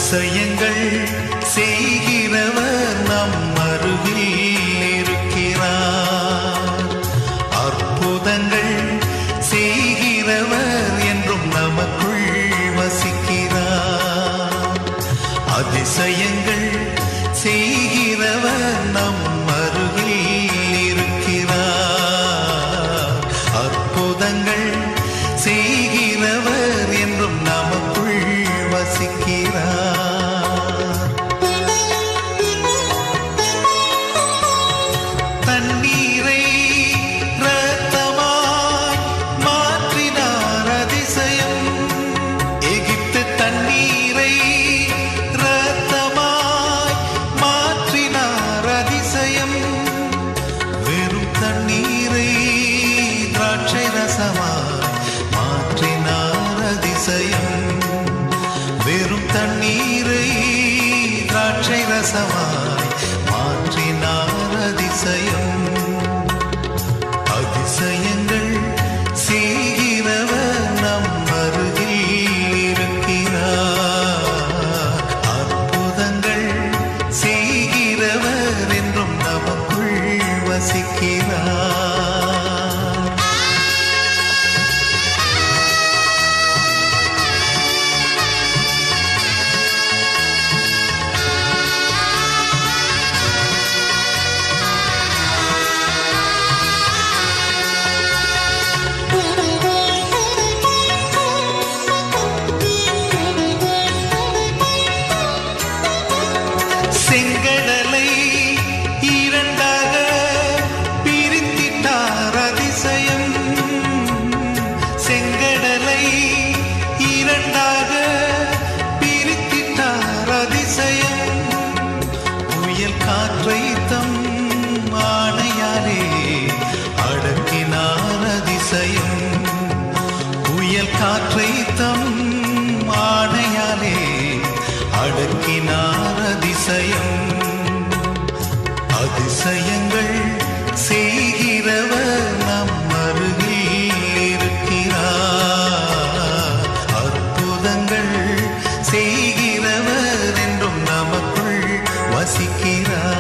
அதிசயங்கள் செய்கிறவர் நம் அருகில் இருக்கிறார். அற்புதங்கள் செய்கிறவர் என்றும் நமக்குள் வசிக்கிறார். அதிசயங்கள் செய்கிறவர் நம் அருகில் இருக்கிறார். அற்புதங்கள் செய்கிறவர் என்றும் நமக்குள் வசிக்கிறார். தண்ணீரை இரத்தமாய் மாற்றினார் அதிசயம். எகிப்து தண்ணீரை இரத்தமாய் மாற்றினார் அதிசயம். வெறும் தண்ணீரை திராட்சை ரசமாய் மாற்றினார் அதிசயம். வெறும் தண்ணீரை திராட்சை ரசமாய் மாற்றினார் அதிசயம். அதிசயங்கள் செய்கிறவர் நம் அருகில் இருக்கிறார். அற்புதங்கள் செய்கிறவர் என்றும் நமக்குள் வசிக்கிறார். செங்கடலை இரண்டாக பிரித்திட்டார் அதிசயம். செங்கடலை இரண்டாக பிரித்திட்டார் அதிசயம். புயல் காற்றை தம் ஆணையாலே அடக்கினார் அதிசயம். புயல் காற்றை தம் ஆணையாலே அடக்கினார் அதிசயம். அதிசயங்கள் செய்கிறவர் நம் அருகில் இருக்கிறார். அற்புதங்கள் செய்கிறவர் என்றும் நமக்குள் வசிக்கிறார்.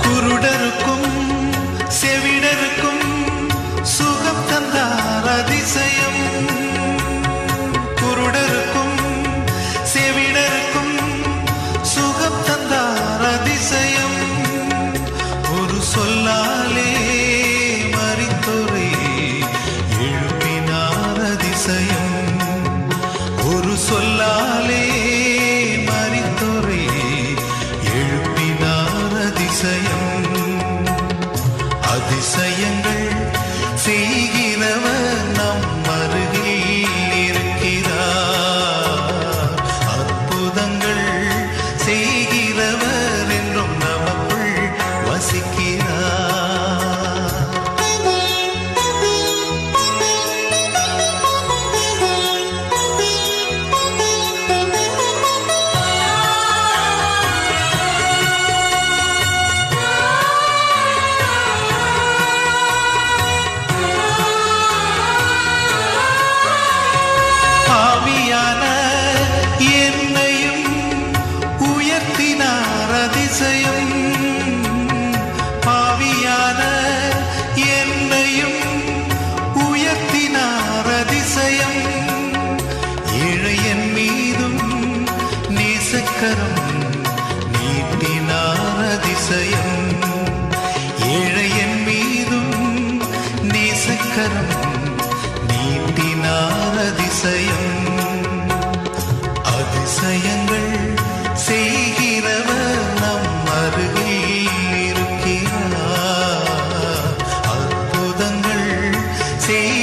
குருடருக்கும் செவிடருக்கும் சுகம் தந்தார் அதிசயம். குருடருக்கும் செவிடருக்கும் சுகம் தந்தார் அதிசயம். ஒரு சொல்லாலே மரித்தோரை எழுப்பினார் அதிசயம். ஒரு சொல்லாலே மரித்தோரை எழுப்பினார் அதிசயம். அதிசயங்கள் செய்கிறவர் நம் அருகில் இருக்கிறார். அற்புதங்கள் செய்கிறவர் என்றும் நமக்குள் வசிக்கிறார். பாவியான என்னையும் உயர்த்தினார் அதிசயம். பாவியான என்னையும் உயர்த்தினார் அதிசயம். ஏழையன் மீதும் நேசக்கரம் நீட்டினார் அதிசயம். ஏழையன் மீதும் நேசக்கரம் நீட்டினார் அதிசயம். அதிசயங்கள் செய்கிறவர் நம் அருகில் இருக்கிறார். அற்புதங்கள் செய்